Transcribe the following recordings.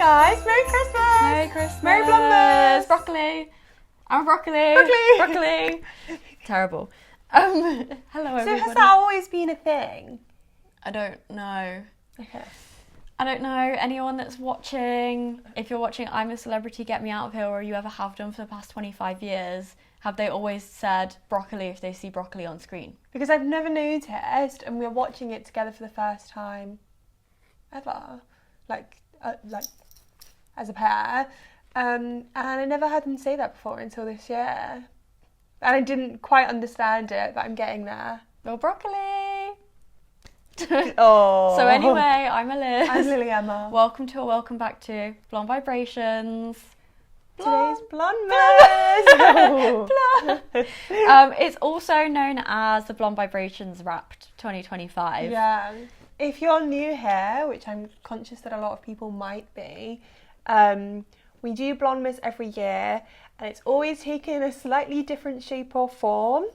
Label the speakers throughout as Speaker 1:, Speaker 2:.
Speaker 1: guys, Merry Christmas!
Speaker 2: Merry Christmas!
Speaker 1: Merry Blondemas!
Speaker 2: Broccoli! I'm broccoli! Broccoli! Terrible. Hello everybody.
Speaker 1: So has that always been a thing?
Speaker 2: I don't know.
Speaker 1: Okay.
Speaker 2: I don't know. Anyone that's watching, if you're watching I'm a Celebrity, Get Me Out of Here, or you ever have done for the past 25 years, have they always said broccoli if they see broccoli on screen?
Speaker 1: Because I've never noticed, and we're watching it together for the first time ever, like as a pair, and I never heard them say that before until this year, and I didn't quite understand it, but I'm getting there.
Speaker 2: Well, broccoli!
Speaker 1: Oh.
Speaker 2: So anyway, I'm Liz.
Speaker 1: I'm Lily Emma.
Speaker 2: Welcome back to Blonde Vibrations.
Speaker 1: Today's Blondemas.
Speaker 2: It's also known as the Blondemas Wrapped 2025.
Speaker 1: Yeah. If you're new here, which I'm conscious that a lot of people might be, we do Blondemas every year, and it's always taken a slightly different shape or form.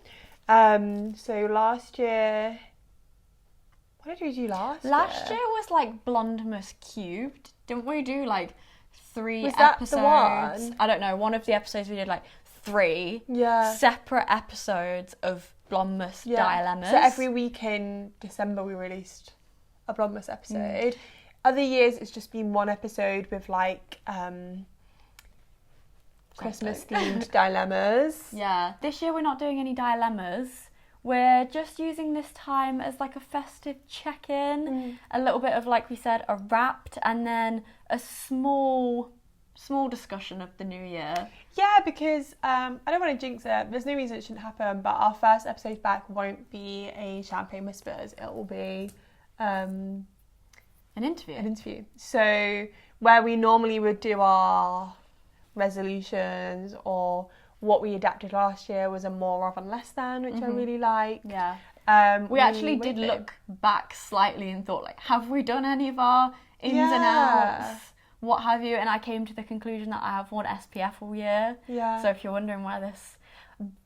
Speaker 1: So last year, what did we do last year?
Speaker 2: Last year was like Blondemas Cubed. Didn't we do like 3
Speaker 1: was that
Speaker 2: episodes?
Speaker 1: The one?
Speaker 2: I don't know. One of the episodes we did like 3 separate episodes of Blondemas dilemmas.
Speaker 1: So every week in December we released a Blondemas episode. Other years it's just been one episode with like Christmas themed dilemmas.
Speaker 2: Yeah. This year we're not doing any dilemmas. We're just using this time as like a festive check-in, a little bit of, like we said, a wrapped, and then a small discussion of the new year.
Speaker 1: Yeah, because I don't want to jinx it. There's no reason it shouldn't happen, but our first episode back won't be a Champagne Whispers. It will be
Speaker 2: an interview.
Speaker 1: So where we normally would do our resolutions, or what we adapted last year was a more rather than less than, which I really like.
Speaker 2: Yeah. We actually did look back slightly and thought, like, have we done any of our ins and outs? What have you? And I came to the conclusion that I have worn SPF all year.
Speaker 1: Yeah.
Speaker 2: So if you're wondering where this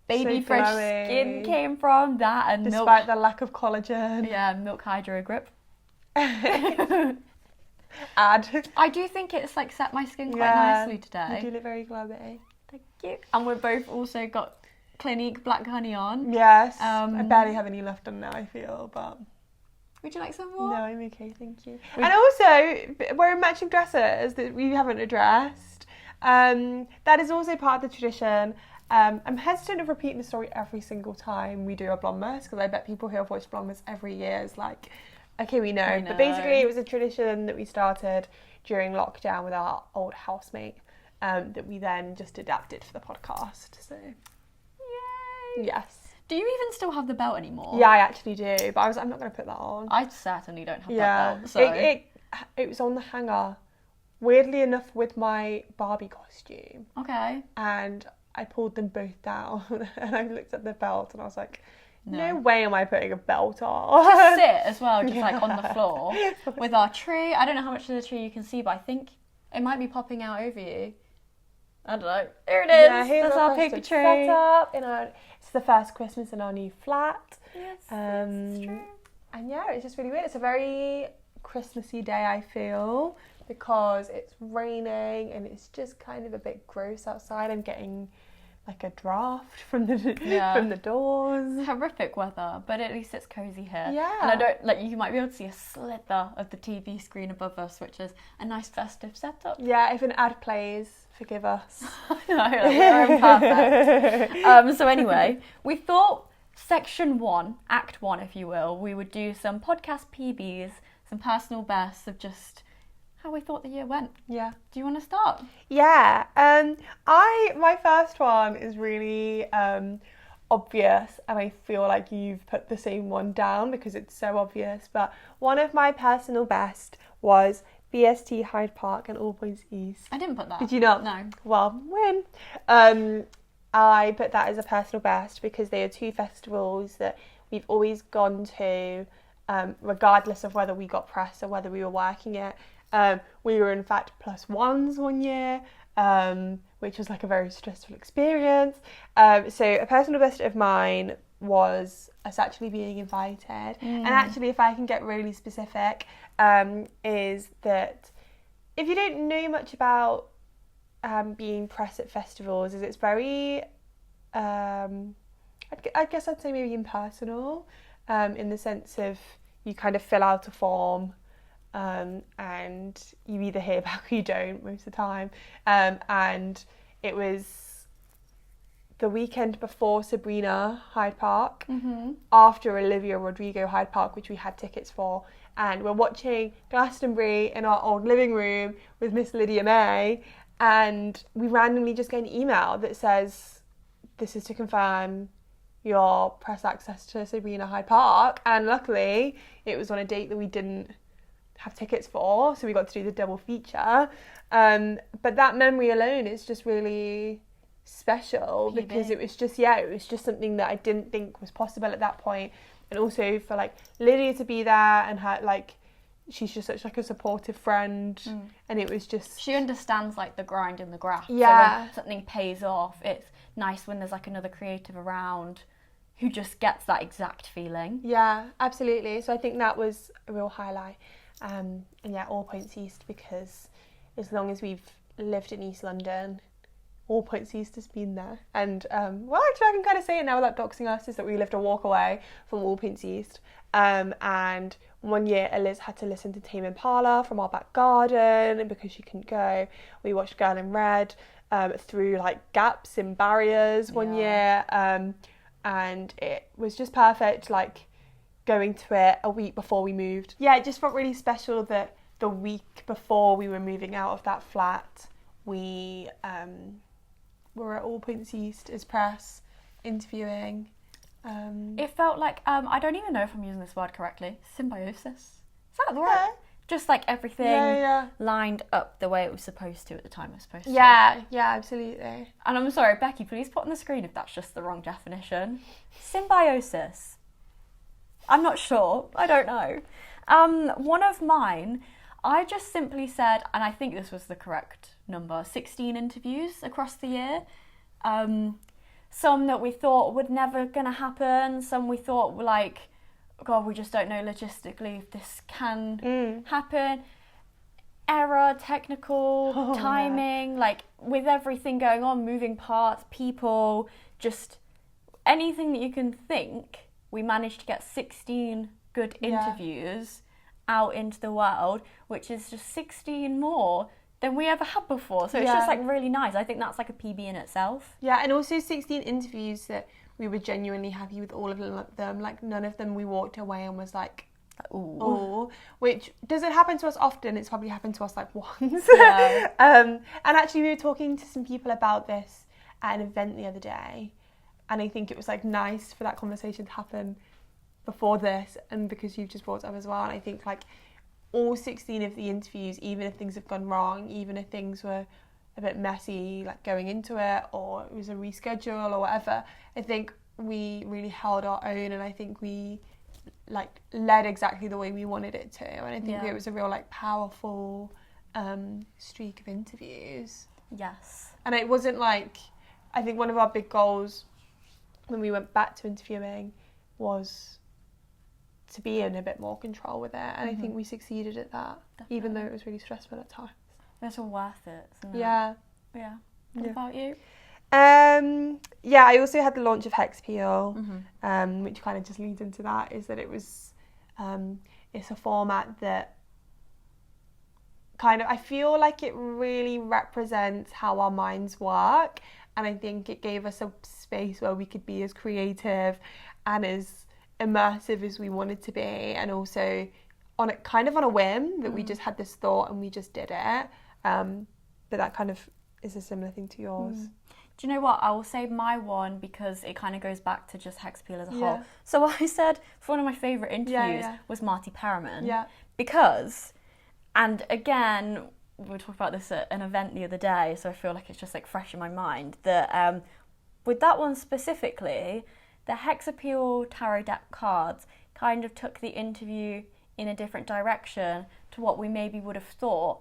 Speaker 2: baby fresh skin came from, that and
Speaker 1: despite the lack of collagen.
Speaker 2: Yeah, Milk Hydro Grip.
Speaker 1: Ad.
Speaker 2: I do think it's like set my skin quite nicely today.
Speaker 1: You do look very glowy.
Speaker 2: Thank you. And we've both also got Clinique Black Honey on.
Speaker 1: Yes. I barely have any left on now, I feel, but...
Speaker 2: Would you like some more?
Speaker 1: No, I'm okay, thank you. And also, wearing matching dresses that we haven't addressed. That is also part of the tradition. I'm hesitant of repeating the story every single time we do a Blondemas, because I bet people who have watched Blondemas every year is like, okay, we know. But basically, it was a tradition that we started during lockdown with our old housemate. That we then just adapted for the podcast. So,
Speaker 2: yay!
Speaker 1: Yes.
Speaker 2: Do you even still have the belt anymore?
Speaker 1: Yeah, I actually do, but I'm not going to put that on.
Speaker 2: I certainly don't have that belt. So
Speaker 1: it was on the hanger, weirdly enough, with my Barbie costume.
Speaker 2: Okay.
Speaker 1: And I pulled them both down, and I looked at the belt, and I was like, no way am I putting a belt on.
Speaker 2: Just sit as well, just like on the floor with our tree. I don't know how much of the tree you can see, but I think it might be popping out over you. I don't know. Here it is.
Speaker 1: Yeah,
Speaker 2: that's our paper tree.
Speaker 1: Set up it's the first Christmas in our new flat.
Speaker 2: Yes, that's true.
Speaker 1: And yeah, it's just really weird. It's a very Christmassy day, I feel, because it's raining and it's just kind of a bit gross outside. I'm getting like a draft from the doors.
Speaker 2: Horrific weather, but at least it's cozy here.
Speaker 1: Yeah.
Speaker 2: And I don't you might be able to see a slither of the TV screen above us, which is a nice festive setup.
Speaker 1: Yeah, if an ad plays, forgive us.
Speaker 2: We're imperfect. So anyway, we thought section 1, act 1 if you will, we would do some podcast PBs, some personal bests of just how we thought the year went.
Speaker 1: Yeah.
Speaker 2: Do you want to start?
Speaker 1: Yeah. My first one is really obvious, and I feel like you've put the same one down because it's so obvious, but one of my personal best was BST Hyde Park and All Points East.
Speaker 2: I didn't put that.
Speaker 1: Did you not?
Speaker 2: No.
Speaker 1: Well, win. I put that as a personal best because they are 2 festivals that we've always gone to, regardless of whether we got press or whether we were working it. We were in fact +1s one year, which was like a very stressful experience. So a personal best of mine was us actually being invited. And actually, if I can get really specific, is that if you don't know much about being press at festivals, is it's very, I guess I'd say maybe impersonal, in the sense of you kind of fill out a form, and you either hear back or you don't most of the time. And it was the weekend before Sabrina Hyde Park, after Olivia Rodrigo Hyde Park, which we had tickets for. And we're watching Glastonbury in our old living room with Miss Lydia May, and we randomly just get an email that says, this is to confirm your press access to Sabrina Hyde Park. And luckily, it was on a date that we didn't have tickets for, so we got to do the double feature. But that memory alone is just really special, because it was just something that I didn't think was possible at that point. And also for like Lydia to be there, and her, like, she's just such like a supportive friend, and it was just,
Speaker 2: she understands like the grind and the graft.
Speaker 1: Yeah.
Speaker 2: So when something pays off, it's nice when there's like another creative around who just gets that exact feeling.
Speaker 1: Yeah, absolutely. So I think that was a real highlight. And yeah, All Points East, because as long as we've lived in East London, All Points East has been there. And well, actually I can kind of say it now without doxing us, is that we lived a walk away from All Points East. And one year Eliz had to listen to Tame Impala from our back garden, and because she couldn't go, we watched Girl in Red through like gaps in barriers one year. And it was just perfect, like going to it a week before we moved. Yeah, it just felt really special that the week before we were moving out of that flat, we were at All Points East as press, interviewing.
Speaker 2: It felt like, I don't even know if I'm using this word correctly, symbiosis. Is that the word? Just like everything lined up the way it was supposed to at the time it was supposed to.
Speaker 1: Yeah, absolutely.
Speaker 2: And I'm sorry, Becky, please put on the screen if that's just the wrong definition. Symbiosis. I'm not sure. I don't know. One of mine, I just simply said, and I think this was the correct number, 16 interviews across the year. Some that we thought were never going to happen. Some we thought were like, God, we just don't know logistically if this can happen. Error, technical, timing, like with everything going on, moving parts, people, just anything that you can think. We managed to get 16 good interviews out into the world, which is just 16 more than we ever had before. So it's just like really nice. I think that's like a PB in itself.
Speaker 1: Yeah, and also 16 interviews that we were genuinely happy with all of them. Like none of them we walked away and was like, ooh. Which doesn't happen to us often. It's probably happened to us like once.
Speaker 2: Yeah.
Speaker 1: And actually we were talking to some people about this at an event the other day. And I think it was like nice for that conversation to happen before this, and because you've just brought it up as well. And I think like all 16 of the interviews, even if things have gone wrong, even if things were a bit messy, like going into it, or it was a reschedule or whatever, I think we really held our own, and I think we like led exactly the way we wanted it to. And I think it was a real like powerful streak of interviews.
Speaker 2: Yes.
Speaker 1: And it wasn't like, I think one of our big goals when we went back to interviewing was to be in a bit more control with it, and I think we succeeded at that. Definitely. Even though it was really stressful at times.
Speaker 2: It's all worth it, isn't it?
Speaker 1: Yeah.
Speaker 2: What about you?
Speaker 1: I also had the launch of Hex Peel, which kind of just leads into that, is that it was it's a format that kind of, I feel like it really represents how our minds work, and I think it gave us a space where we could be as creative and as immersive as we wanted to be, and also on a whim that we just had this thought and we just did it. But that kind of is a similar thing to yours.
Speaker 2: Do you know what? I will say my one because it kind of goes back to just Hex Peel as a whole. So I said for one of my favourite interviews was Marty Perriman. Yeah. Because, and again, we were talking about this at an event the other day, so I feel like it's just like fresh in my mind, that with that one specifically, the Hex Appeal tarot deck cards kind of took the interview in a different direction to what we maybe would have thought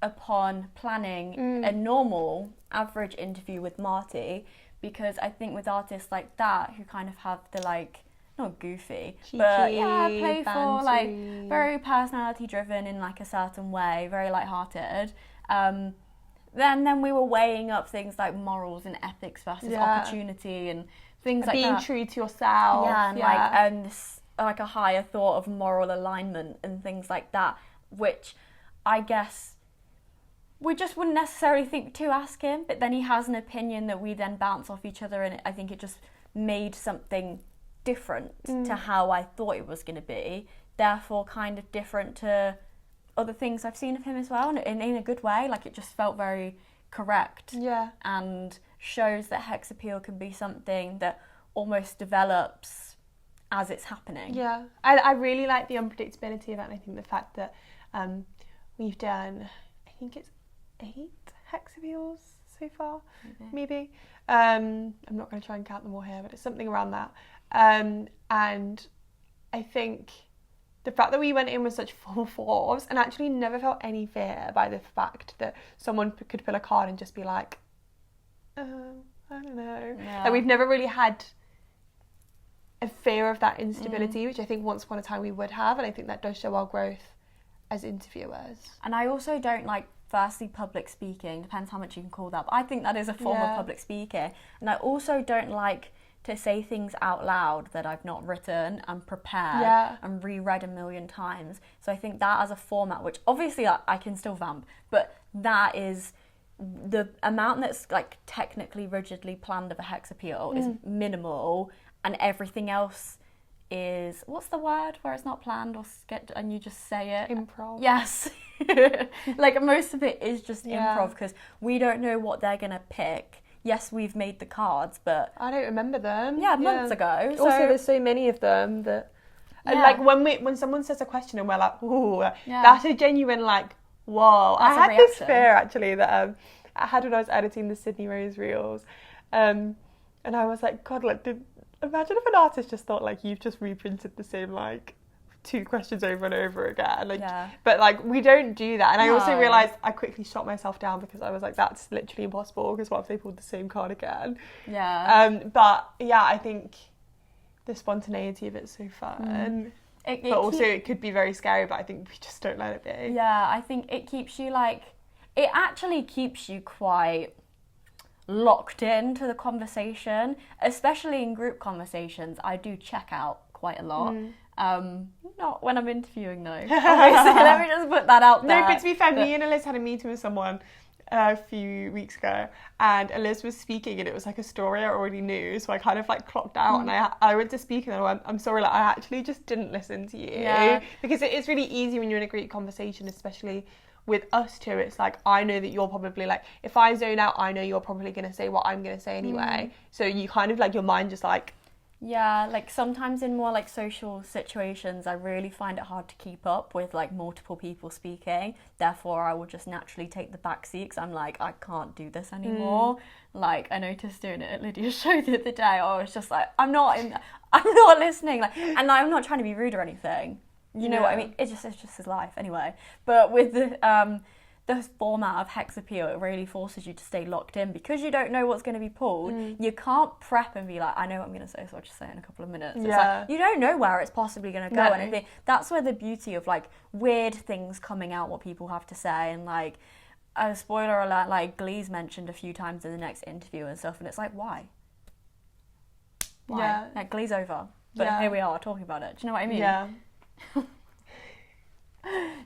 Speaker 2: upon planning a normal average interview with Marty, because I think with artists like that who kind of have the like not goofy,
Speaker 1: Cheeky,
Speaker 2: but yeah, playful,
Speaker 1: bantery.
Speaker 2: like very personality driven in like a certain way, very light-hearted. Then we were weighing up things like morals and ethics versus opportunity and things like
Speaker 1: being
Speaker 2: that.
Speaker 1: true to yourself.
Speaker 2: Yeah, and like a higher thought of moral alignment and things like that, which I guess we just wouldn't necessarily think to ask him, but then he has an opinion that we then bounce off each other, and I think it just made something different to how I thought it was going to be, therefore kind of different to other things I've seen of him as well, and in a good way. Like, it just felt very correct, and shows that hex appeal can be something that almost develops as it's happening. Yeah,
Speaker 1: I really like the unpredictability of it, and I think the fact that we've done, I think it's 8 hex appeals so far, maybe. I'm not going to try and count them all here, but it's something around that. And I think the fact that we went in with such full force and actually never felt any fear by the fact that someone could pull a card and just be like, I don't know.
Speaker 2: Yeah.
Speaker 1: Like, we've never really had a fear of that instability, which I think once upon a time we would have, and I think that does show our growth as interviewers.
Speaker 2: And I also don't like, firstly, public speaking, depends how much you can call that, but I think that is a form of public speaking. And I also don't like to say things out loud that I've not written and prepared and reread a million times. So I think that as a format, which obviously I can still vamp, but that is the amount that's like technically rigidly planned of a hex appeal is minimal, and everything else is, what's the word where it's not planned or and you just say it?
Speaker 1: Improv.
Speaker 2: Yes. Like, most of it is just improv, because we don't know what they're going to pick. Yes, we've made the cards, but
Speaker 1: I don't remember them.
Speaker 2: Yeah, months ago.
Speaker 1: Also, there's so many of them that, and like when someone says a question and we're like, ooh, that's a genuine like, whoa.
Speaker 2: That's
Speaker 1: I had this fear actually that I had when I was editing the Sydney Rose reels, and I was like, God, like, imagine if an artist just thought like you've just reprinted the same like 2 questions over and over again, like, but like we don't do that. And I also realised I quickly shot myself down, because I was like, that's literally impossible, because what if they pulled the same card again? But yeah, I think the spontaneity of it's so fun. But also it could be very scary, but I think we just don't let it be.
Speaker 2: Yeah, I think it keeps you like, it actually keeps you quite locked into the conversation, especially in group conversations. I do check out quite a lot. Not when I'm interviewing, though. Obviously, let me just put that out there.
Speaker 1: No, but to be fair, me and Eliz had a meeting with someone a few weeks ago, and Eliz was speaking, and it was like a story I already knew, so I kind of like clocked out, and I went to speak, and I went, I'm sorry, like, I actually just didn't listen to you, because it is really easy when you're in a group conversation, especially with us two. It's like, I know that you're probably like, if I zone out, I know you're probably going to say what I'm going to say anyway, so you kind of like, your mind just like,
Speaker 2: yeah, like sometimes in more like social situations, I really find it hard to keep up with like multiple people speaking. Therefore, I will just naturally take the back seat, because I'm like, I can't do this anymore. Like, I noticed doing it at Lydia's show the other day. I was just like, I'm not listening. Like, and I'm not trying to be rude or anything. You know what I mean? It's just his life anyway. But with the format of hex appeal, it really forces you to stay locked in, because you don't know what's going to be pulled. You can't prep and be like, I know what I'm going to say, so I'll just say it in a couple of minutes. It's like, you don't know where it's possibly going to go. And I think that's where the beauty of like weird things coming out, what people have to say, and like a spoiler alert, like Glee's mentioned a few times in the next interview and stuff, and it's like, why? Like, Glee's over, but here we are talking about it. Do you know what I mean?
Speaker 1: Yeah.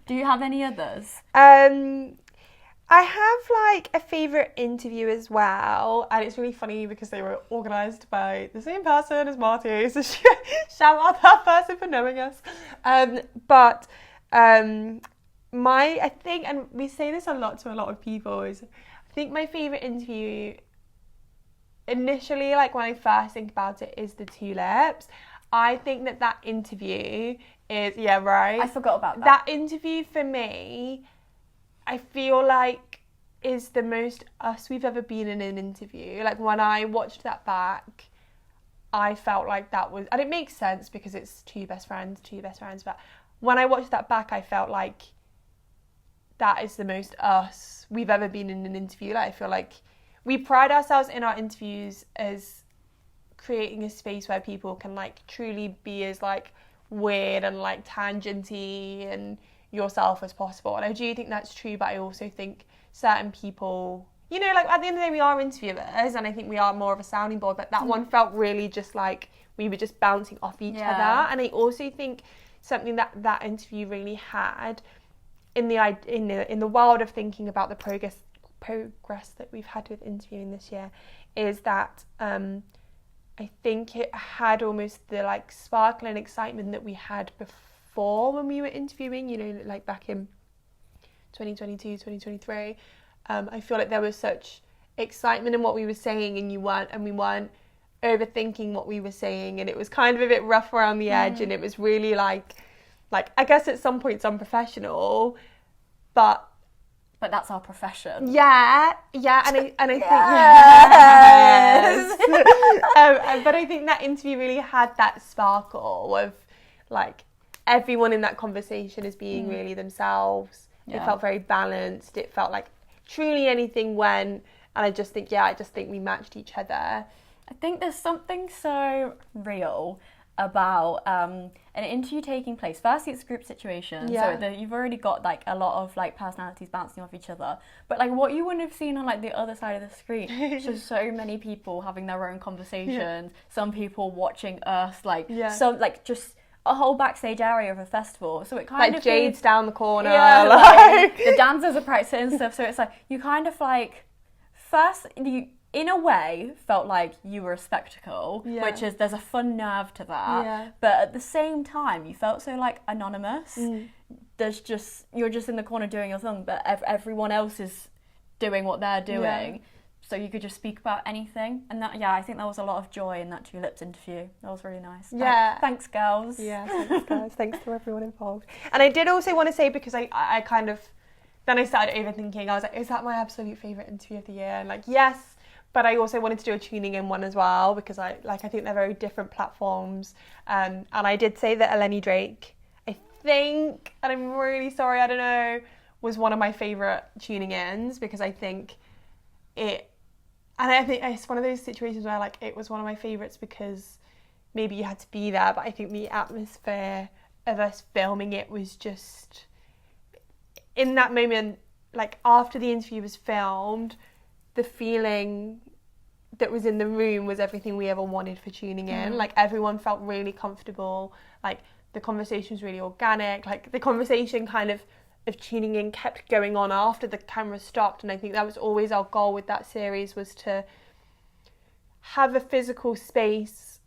Speaker 2: Do you have any others?
Speaker 1: I have like a favourite interview as well, and it's really funny because they were organised by the same person as Marty, so shout out that person for knowing us. But I think, and we say this a lot to a lot of people, is I think my favourite interview initially, like when I first think about it, is the Tulips. I think that interview is, I
Speaker 2: forgot about that.
Speaker 1: That interview for me, I feel like is the most us we've ever been in an interview. Like when I watched that back, I felt like that was, and it makes sense because it's two best friends, but when I watched that back, I felt like that is the most us we've ever been in an interview. Like I feel like we pride ourselves in our interviews as creating a space where people can like truly be as like weird and like tangenty and yourself as possible. And I do think that's true, but I also think certain people, you know, like at the end of the day we are interviewers and I think we are more of a sounding board, but that one felt really just like we were just bouncing off each other. And I also think something that interview really had in the world of thinking about the progress that we've had with interviewing this year is that I think it had almost the like sparkle and excitement that we had before when we were interviewing, you know, like back in 2022, 2023. I feel like there was such excitement in what we were saying and we weren't overthinking what we were saying, and it was kind of a bit rough around the edge and it was really like I guess at some points unprofessional, but
Speaker 2: that's our profession.
Speaker 1: Yeah, and I think but I think that interview really had that sparkle of like everyone in that conversation is being really themselves. It felt very balanced. It felt like truly anything went, and I just think we matched each other.
Speaker 2: I think there's something so real about an interview taking place. Firstly, it's a group situation, so you've already got like a lot of like personalities bouncing off each other. But like what you wouldn't have seen on like the other side of the screen, just so many people having their own conversations. Some people watching us, some like just a whole backstage area of a festival. So it kind
Speaker 1: like
Speaker 2: of
Speaker 1: Jade's down the corner,
Speaker 2: the dancers are practicing and stuff. So it's like you kind of like first you, in a way, felt like you were a spectacle, which is, there's a fun nerve to that. Yeah. But at the same time, you felt so, like, anonymous. You're just in the corner doing your thing, but everyone else is doing what they're doing. Yeah. So you could just speak about anything. And that, I think there was a lot of joy in that Tulips interview. That was really nice.
Speaker 1: Yeah.
Speaker 2: Thanks, girls.
Speaker 1: Yeah, thanks, guys. Thanks to everyone involved. And I did also want to say, because I kind of, then I started overthinking. I was like, is that my absolute favourite interview of the year? And, like, yes. But I also wanted to do a tuning in one as well, because I think they're very different platforms. And I did say that Eleni Drake, I think, and I'm really sorry, I don't know, was one of my favourite tuning ins, because I think I think it's one of those situations where like it was one of my favourites because maybe you had to be there, but I think the atmosphere of us filming it was just, in that moment, like after the interview was filmed, the feeling that was in the room was everything we ever wanted for tuning in. Like everyone felt really comfortable, like the conversation was really organic, like the conversation kind of tuning in kept going on after the camera stopped, and I think that was always our goal with that series, was to have a physical space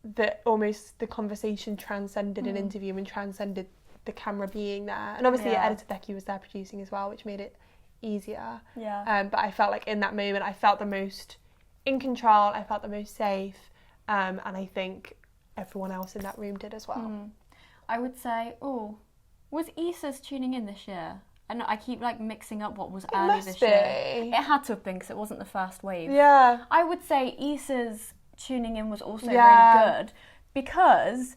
Speaker 1: that almost the conversation transcended an interview and transcended the camera being there. And obviously editor Becky was there producing as well, which made it easier. But I felt like in that moment I felt the most in control, I felt the most safe, and I think everyone else in that room did as well.
Speaker 2: I would say, was Issa's tuning in this year? And I keep like mixing up what was early this year. It had to have been, because it wasn't the first wave. Yeah. I would say Issa's tuning in was also really good, because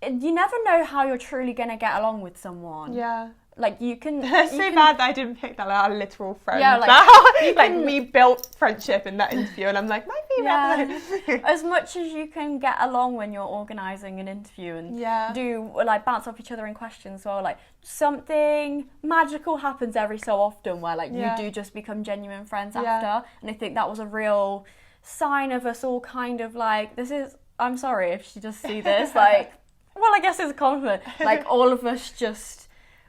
Speaker 2: you never know how you're truly going to get along with someone. Yeah. Like you can...
Speaker 1: It's so bad that I didn't pick that like, literal friend. Yeah, like we built friendship in that interview, and I'm like, my favourite.
Speaker 2: Yeah. As much as you can get along when you're organising an interview and do like bounce off each other in questions as well, like something magical happens every so often where like you do just become genuine friends after. And I think that was a real sign of us all kind of like, I'm sorry if she does see this, like, well, I guess it's a compliment. Like all of us just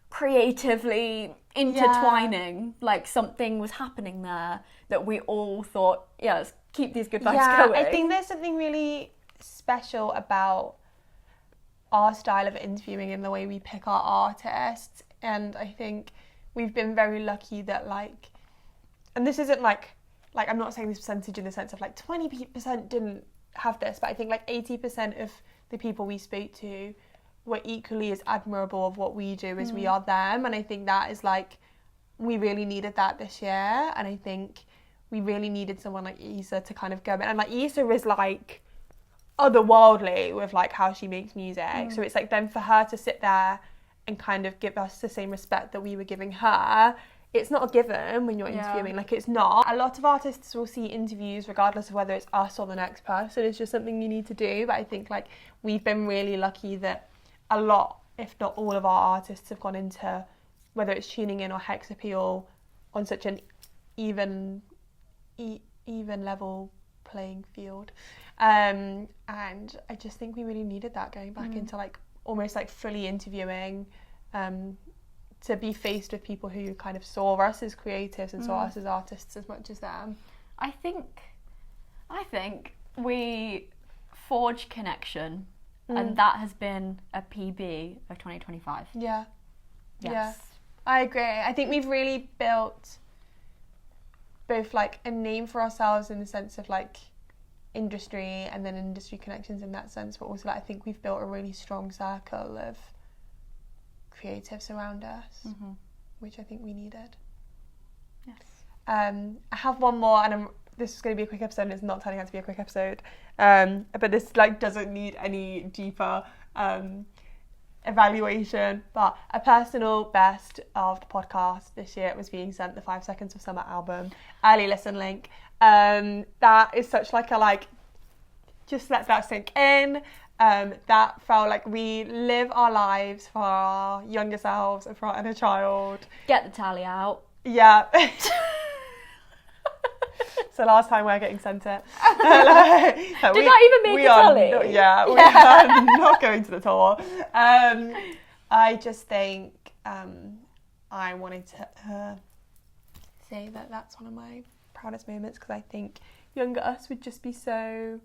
Speaker 2: creatively intertwining, like something was happening there that we all thought, let's keep these good vibes going.
Speaker 1: I think there's something really special about our style of interviewing and the way we pick our artists, and I think we've been very lucky that like, and this isn't like I'm not saying this percentage in the sense of like 20% didn't have this, but I think like 80% of the people we spoke to were equally as admirable of what we do as we are them. And I think that is like, we really needed that this year. And I think we really needed someone like Issa to kind of go in. And like Issa is like otherworldly with like how she makes music. So it's like then for her to sit there and kind of give us the same respect that we were giving her, it's not a given when you're interviewing. Like, it's not. A lot of artists will see interviews regardless of whether it's us or the next person. It's just something you need to do. But I think, like, we've been really lucky that a lot, if not all of our artists have gone into, whether it's tuning in or Hex Appeal, on such an even level playing field. And I just think we really needed that, going back into, like, almost like fully interviewing, to be faced with people who kind of saw us as creatives and saw us as artists as much as them. I think
Speaker 2: we forged connection, and that has been a PB of 2025.
Speaker 1: Yeah.
Speaker 2: Yes.
Speaker 1: Yeah. I agree. I think we've really built both, like, a name for ourselves in the sense of, like, industry, and then industry connections in that sense, but also, like, I think we've built a really strong circle of creatives around us, which I think we needed.
Speaker 2: Yes.
Speaker 1: I have one more, and this is going to be a quick episode, and it's not turning out to be a quick episode, but this, like, doesn't need any deeper evaluation. But a personal best of the podcast this year was being sent the 5 Seconds of Summer album early listen link. That is such, like, a, like, just let that sink in. That felt like we live our lives for our younger selves and for our inner child.
Speaker 2: Get the tally out.
Speaker 1: Yeah. So last time we're getting sent it. Did
Speaker 2: that even make a tally?
Speaker 1: We are not going to the tour. I just think I wanted to say that that's one of my proudest moments, because I think younger us would just be so,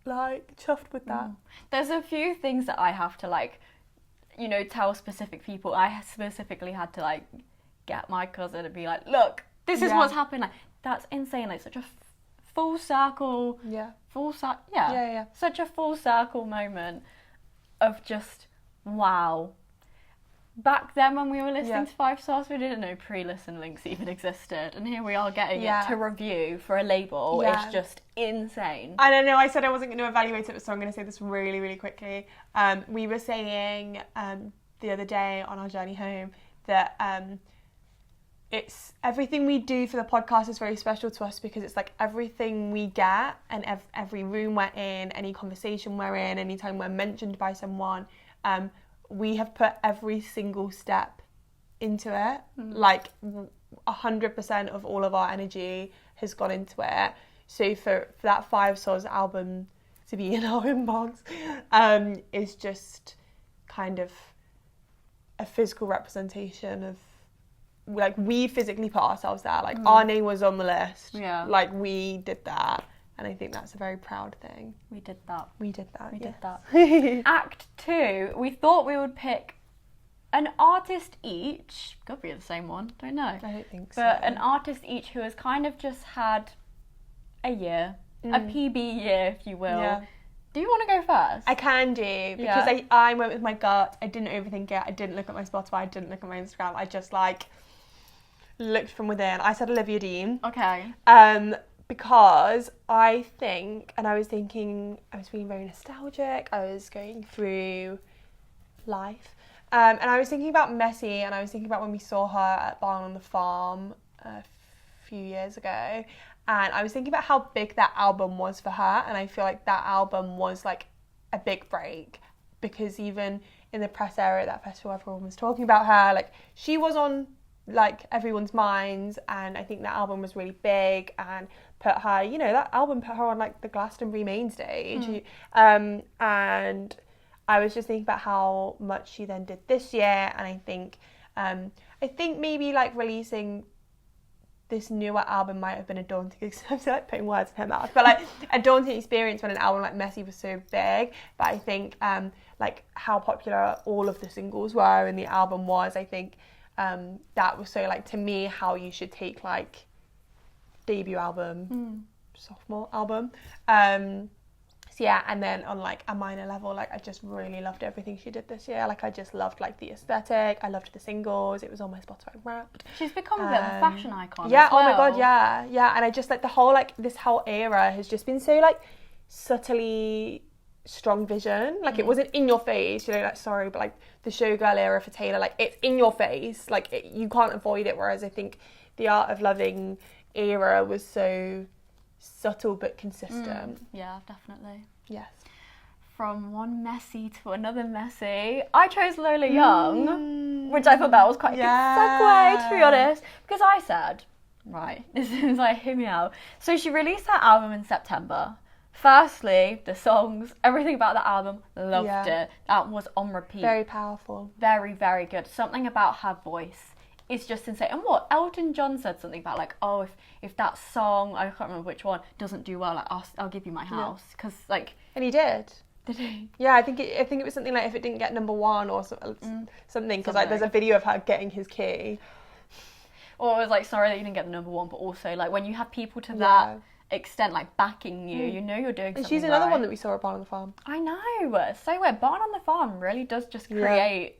Speaker 1: like, chuffed with that.
Speaker 2: There's a few things that I have to, like, you know, tell specific people. I specifically had to, like, get my cousin and be like, look, this is what's happened. Like, that's insane. Like, such a full circle.
Speaker 1: Yeah.
Speaker 2: Such a full circle moment of just, wow. Back then when we were listening to 5 Stars, we didn't know pre-listen links even existed, and here we are getting it to review for a label. It's just insane.
Speaker 1: I don't know, I said I wasn't going to evaluate it, so I'm going to say this really, really quickly. We were saying the other day on our journey home that it's everything we do for the podcast is very special to us, because it's like everything we get, and every room we're in, any conversation we're in, anytime we're mentioned by someone, we have put every single step into it. Like 100% of all of our energy has gone into it. So for that 5 Stars album to be in our inbox is just kind of a physical representation of, like, we physically put ourselves there. Like, our name was on the list.
Speaker 2: Yeah.
Speaker 1: Like, we did that. And I think that's a very proud thing.
Speaker 2: We did that.
Speaker 1: We did that.
Speaker 2: Act 2, we thought we would pick an artist each. Could be the same one, don't know.
Speaker 1: I don't think so.
Speaker 2: But an artist each who has kind of just had a year, a PB year, if you will. Yeah. Do you want to go first?
Speaker 1: I can do, because I went with my gut. I didn't overthink it. I didn't look at my Spotify. I didn't look at my Instagram. I just, like, looked from within. I said Olivia Dean.
Speaker 2: Okay.
Speaker 1: Because I think, and I was thinking, I was feeling very nostalgic. I was going through life. And I was thinking about Messi, and I was thinking about when we saw her at Barn on the Farm a few years ago. And I was thinking about how big that album was for her. And I feel like that album was, like, a big break. Because even in the press area at that festival, everyone was talking about her. Like, she was on, like, everyone's minds. And I think that album was really big and put her, you know, that album put her on, like, the Glastonbury main stage. And I was just thinking about how much she then did this year. And I think maybe, like, releasing this newer album might have been a daunting experience. I like putting words in her mouth, but, like, a daunting experience when an album like Messi was so big. But I think like how popular all of the singles were and the album was, I think that was so, like, to me, how you should take, like, debut album, sophomore album. So yeah, and then on, like, a minor level, like, I just really loved everything she did this year. Like, I just loved, like, the aesthetic. I loved the singles. It was on my Spotify Wrapped.
Speaker 2: She's become a bit of a fashion icon.
Speaker 1: Yeah,
Speaker 2: as well.
Speaker 1: Oh my god, yeah. And I just, like, the whole, like, this whole era has just been so, like, subtly strong vision. Like, it wasn't in your face, you know, like, sorry, but like the showgirl era for Taylor, like, it's in your face, like, you can't avoid it. Whereas I think the Art of Loving era was so subtle but consistent.
Speaker 2: Yeah, definitely.
Speaker 1: Yes.
Speaker 2: From one messy to another messy, I chose Lola Young, which I thought that was quite a good segue, to be honest, because I said, right, this is like, hear me out. So she released that album in September. Firstly, the songs, everything about the album, loved it. That was on repeat.
Speaker 1: Very powerful. Very,
Speaker 2: very good. Something about her voice is just insane. And what Elton John said something about, like, oh, if that song, I can't remember which one, doesn't do well, like, I'll give you my house, because like.
Speaker 1: And he did.
Speaker 2: Did he?
Speaker 1: Yeah, I think it was something like if it didn't get number one or something, because like there's a video of her getting his key.
Speaker 2: Or it was like, sorry that you didn't get the number one, but also like when you have people to that extent like backing you, you know you're doing something.
Speaker 1: And she's another
Speaker 2: right.
Speaker 1: one that we saw at Barn on the Farm.
Speaker 2: I know, so weird. Barn on the Farm really does just create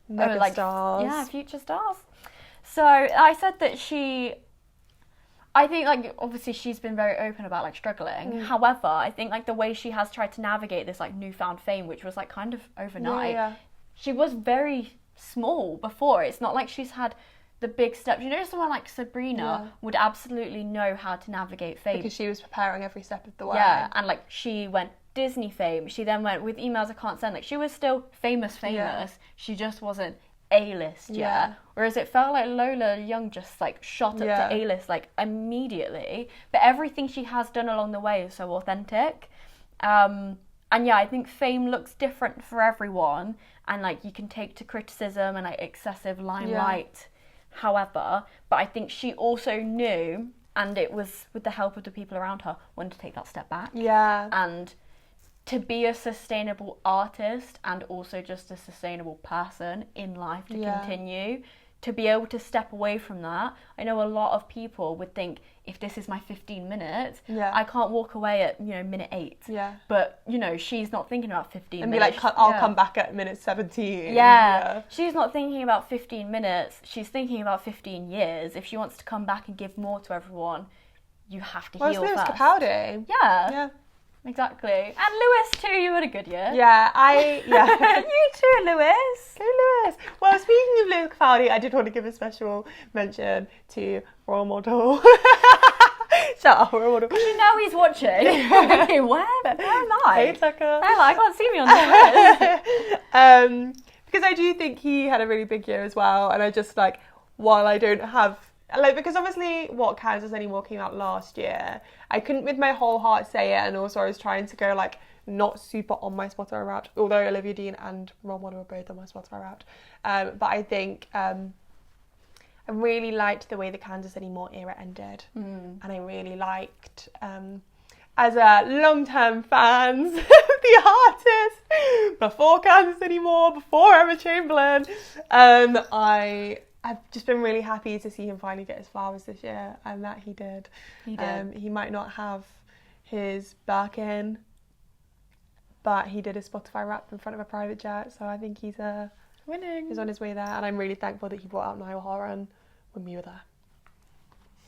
Speaker 1: mega stars.
Speaker 2: Yeah, future stars. So I said that I think, like, obviously she's been very open about, like, struggling. However, I think, like, the way she has tried to navigate this, like, newfound fame, which was, like, kind of overnight. She was very small before. It's not like she's had the big steps. You know, someone like Sabrina would absolutely know how to navigate fame.
Speaker 1: Because she was preparing every step of the way.
Speaker 2: Yeah, and, like, she went Disney fame. She then went With Emails I Can't Send. Like, she was still famous.
Speaker 1: Yeah.
Speaker 2: She just wasn't A-list yet. Whereas it felt like Lola Young just like shot up to A-list like immediately. But everything she has done along the way is so authentic. And yeah, I think fame looks different for everyone, and like you can take to criticism and like excessive limelight. However, but I think she also knew, and it was with the help of the people around her, when to take that step back.
Speaker 1: Yeah.
Speaker 2: And to be a sustainable artist and also just a sustainable person in life to continue, to be able to step away from that. I know a lot of people would think, if this is my 15 minutes, I can't walk away at, you know, minute 8.
Speaker 1: Yeah.
Speaker 2: But, you know, she's not thinking about 15
Speaker 1: and
Speaker 2: minutes.
Speaker 1: And be like, I'll come back at minute 17.
Speaker 2: Yeah. She's not thinking about 15 minutes. She's thinking about 15 years. If she wants to come back and give more to everyone, you have to heal
Speaker 1: Lewis
Speaker 2: first.
Speaker 1: Capaldi.
Speaker 2: Yeah. Exactly. And Lewis too, you had a good year.
Speaker 1: Yeah,
Speaker 2: You too, Lewis.
Speaker 1: Go Lewis. Well, speaking of Lewis Capaldi, I did want to give a special mention to role model. Shut up, role model.
Speaker 2: Because you know he's watching. Where am I?
Speaker 1: Hey, Tucker.
Speaker 2: Hello, I can't see me on the list.
Speaker 1: Because I do think he had a really big year as well, and I just like, while I don't have, like, because obviously What Counts As Anymore came out last year, I couldn't with my whole heart say it, and also I was trying to go like not super on my Spotify Wrapped, although Olivia Dean and Ron Wonder were both on my Spotify Wrapped. But I think I really liked the way the Kansas Anymore era ended, and I really liked, as a long-term fans of the artist, before Kansas Anymore, before Emma Chamberlain, I've just been really happy to see him finally get his flowers this year, and that he did. He might not have his Birkin, but he did a Spotify Wrapped in front of a private jet, so I think he's
Speaker 2: winning.
Speaker 1: He's on his way there, and I'm really thankful that he brought out Niall Horan when we were there.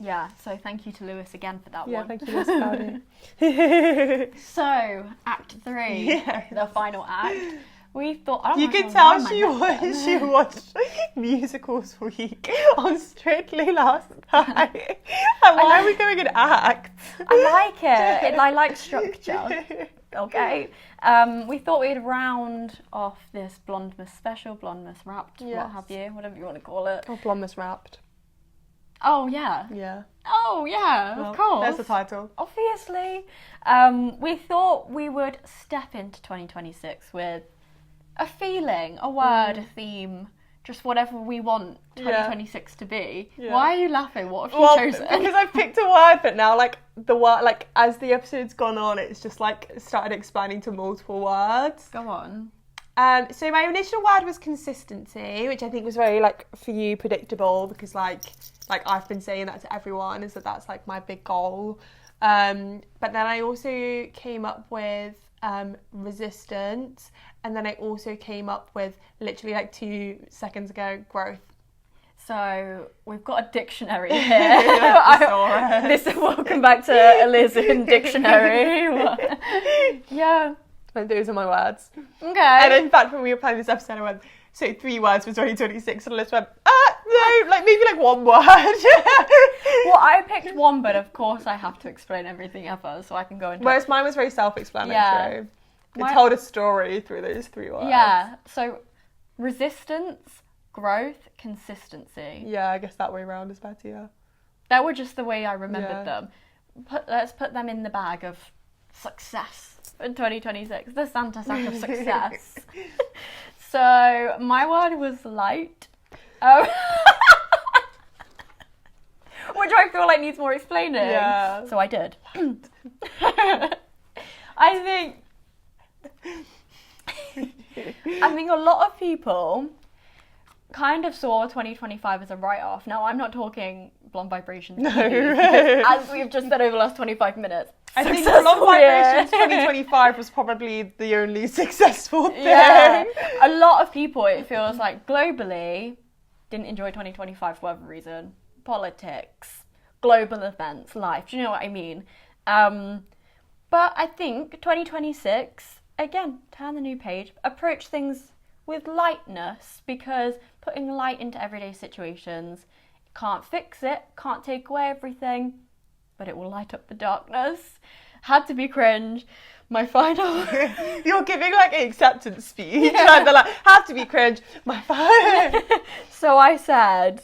Speaker 2: Yeah, so thank you to Lewis again for that one.
Speaker 1: Yeah, thank you, Lewis Capaldi.
Speaker 2: So, Act 3, the final act. We thought,
Speaker 1: you can tell she watched Musicals Week on Strictly last night. Why are we going in acts?
Speaker 2: I like it. I like structure. Okay. We thought we'd round off this Blondemas special, Blondemas Wrapped, what have you, whatever you want to call it.
Speaker 1: Oh, Blondemas Wrapped.
Speaker 2: Oh, yeah.
Speaker 1: Yeah.
Speaker 2: Oh, yeah,
Speaker 1: well,
Speaker 2: of course.
Speaker 1: There's the title.
Speaker 2: Obviously. We thought we would step into 2026 with a feeling, a word, a theme, just whatever we want 2026 to be. Yeah. Why are you laughing? What have you chosen?
Speaker 1: Because I've picked a word, but now like the word, like as the episode's gone on, it's just like started expanding to multiple words.
Speaker 2: Go on.
Speaker 1: So my initial word was consistency, which I think was very like for you predictable, because like I've been saying that to everyone, is that's like my big goal. But then I also came up with resistance, and then I also came up with, literally like 2 seconds ago, growth.
Speaker 2: So we've got a dictionary here. Welcome back to Eliz in Dictionary. Yeah.
Speaker 1: went, those are my words.
Speaker 2: Okay.
Speaker 1: And in fact, when we were planning this episode, I went, so 3 words for 2026, and Liz went, no, like maybe like 1 word.
Speaker 2: Well, I picked one, but of course I have to explain everything ever, so I can go into.
Speaker 1: Whereas mine was very self-explanatory.
Speaker 2: Yeah.
Speaker 1: It told a story through those 3 words.
Speaker 2: Yeah. So, resistance, growth, consistency.
Speaker 1: Yeah, I guess that way around is better. Yeah.
Speaker 2: That were just the way I remembered them. Let's put them in the bag of success in 2026. The Santa sack of success. So my word was light. Which I feel like needs more explaining.
Speaker 1: Yeah.
Speaker 2: So I did. I think a lot of people kind of saw 2025 as a write-off. Now, I'm not talking Blonde Vibrations.
Speaker 1: No.
Speaker 2: As we've just said over the last 25 minutes.
Speaker 1: I think Blonde Vibrations 2025 was probably the only successful thing.
Speaker 2: Yeah. A lot of people, it feels like, globally, didn't enjoy 2025 for whatever reason. Politics, global events, life. Do you know what I mean? But I think 2026, again, turn the new page, approach things with lightness, because putting light into everyday situations can't fix it, can't take away everything, but it will light up the darkness. Had to be cringe. My final...
Speaker 1: You're giving like an acceptance speech. Yeah. And they're like, had to be cringe. My final...
Speaker 2: So I said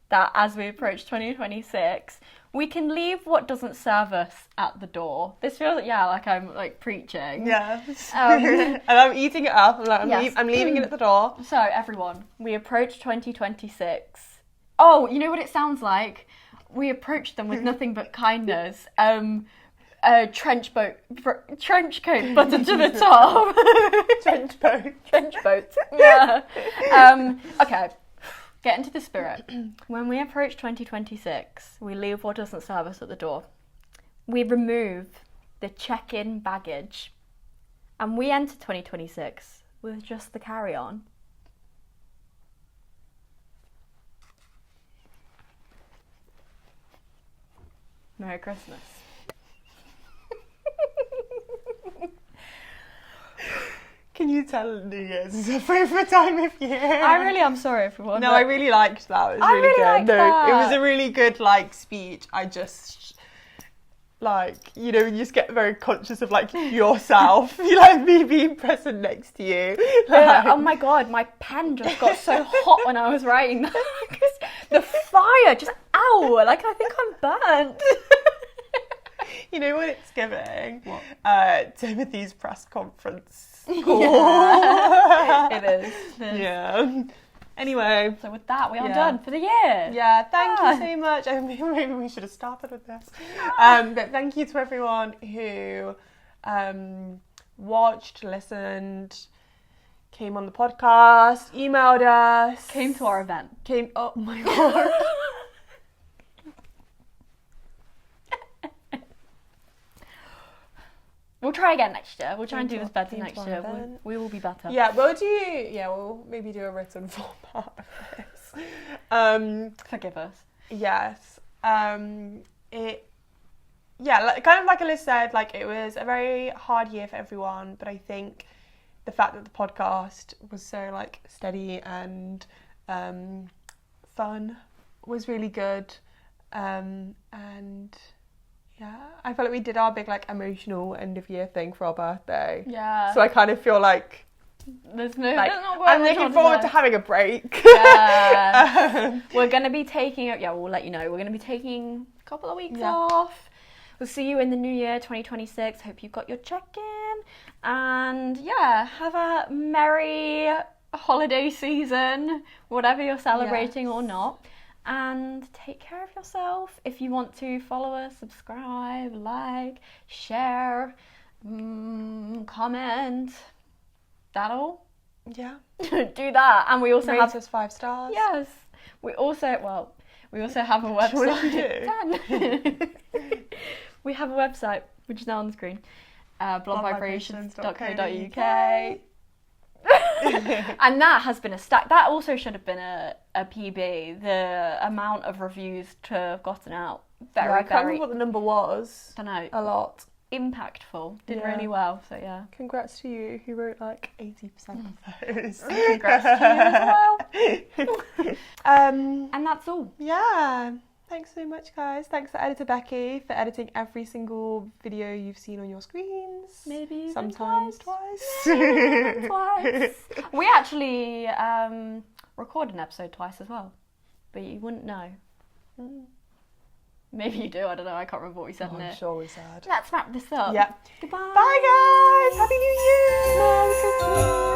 Speaker 2: that as we approach 2026, we can leave what doesn't serve us at the door. This feels like I'm like preaching.
Speaker 1: Yes. And I'm eating it up. I'm leaving it at the door.
Speaker 2: So everyone, we approach 2026. Oh, you know what it sounds like? We approach them with nothing but kindness. A trench coat buttoned to the top. Trench boat. Yeah. Okay. Get into the spirit. When we approach 2026, we leave what doesn't serve us at the door. We remove the check-in baggage, and we enter 2026 with just the carry-on. Merry Christmas.
Speaker 1: Can you tell New Year's is a favourite time of year?
Speaker 2: I really am sorry, everyone.
Speaker 1: No, I really liked that. It was really good.
Speaker 2: Liked that.
Speaker 1: It was a really good speech. I just you just get very conscious of yourself. You me being present next to you.
Speaker 2: Oh my god, my pen just got so hot when I was writing that. The fire just I think I'm burnt.
Speaker 1: You know what it's giving?
Speaker 2: What?
Speaker 1: Timothy's press conference.
Speaker 2: Yeah. It is.
Speaker 1: Yeah. Anyway.
Speaker 2: So with that, we are done for the year.
Speaker 1: Yeah, thank you so much. Maybe we should have started with this. But thank you to everyone who watched, listened, came on the podcast, emailed us.
Speaker 2: Came to our event.
Speaker 1: Oh my god.
Speaker 2: We'll try again next year. We'll try and do this better next year. We will be better.
Speaker 1: Yeah, we'll maybe do a written format of this.
Speaker 2: Forgive us.
Speaker 1: Yes. Kind of like Alice said, it was a very hard year for everyone, but I think the fact that the podcast was so steady and fun was really good. And yeah, I felt like we did our big emotional end of year thing for our birthday.
Speaker 2: Yeah.
Speaker 1: So I kind of feel like
Speaker 2: there's no
Speaker 1: I'm looking forward to having a break.
Speaker 2: Yeah. We're gonna be taking we'll let you know. We're gonna be taking a couple of weeks off. We'll see you in the new year, 2026. Hope you've got your check-in. And have a merry holiday season, whatever you're celebrating or not. And take care of yourself. If you want to follow us, subscribe, share, comment. That all?
Speaker 1: Yeah.
Speaker 2: Do that. And we also
Speaker 1: rate us 5 stars.
Speaker 2: Yes. We also have a website.
Speaker 1: What did you do?
Speaker 2: We have a website, which is now on the screen. blondevibrations.co.uk. And that has been a stack. That also should have been a PB. The amount of reviews to have gotten out. I can't remember what the number was. Don't know.
Speaker 1: A lot.
Speaker 2: impactful. Did
Speaker 1: Yeah.
Speaker 2: really well. So yeah.
Speaker 1: Congrats to you who wrote like 80% of those.
Speaker 2: Congrats to you as well. And that's all.
Speaker 1: Yeah. Thanks so much, guys. Thanks to editor Becky for editing every single video you've seen on your screens.
Speaker 2: Maybe even
Speaker 1: sometimes twice.
Speaker 2: Maybe even twice. We actually recorded an episode twice as well, but you wouldn't know. Maybe you do. I don't know. I can't remember what we said in it.
Speaker 1: I'm sure we said.
Speaker 2: Let's wrap this up.
Speaker 1: Yeah.
Speaker 2: Goodbye.
Speaker 1: Bye, guys. Happy New Year.
Speaker 2: Merry Christmas.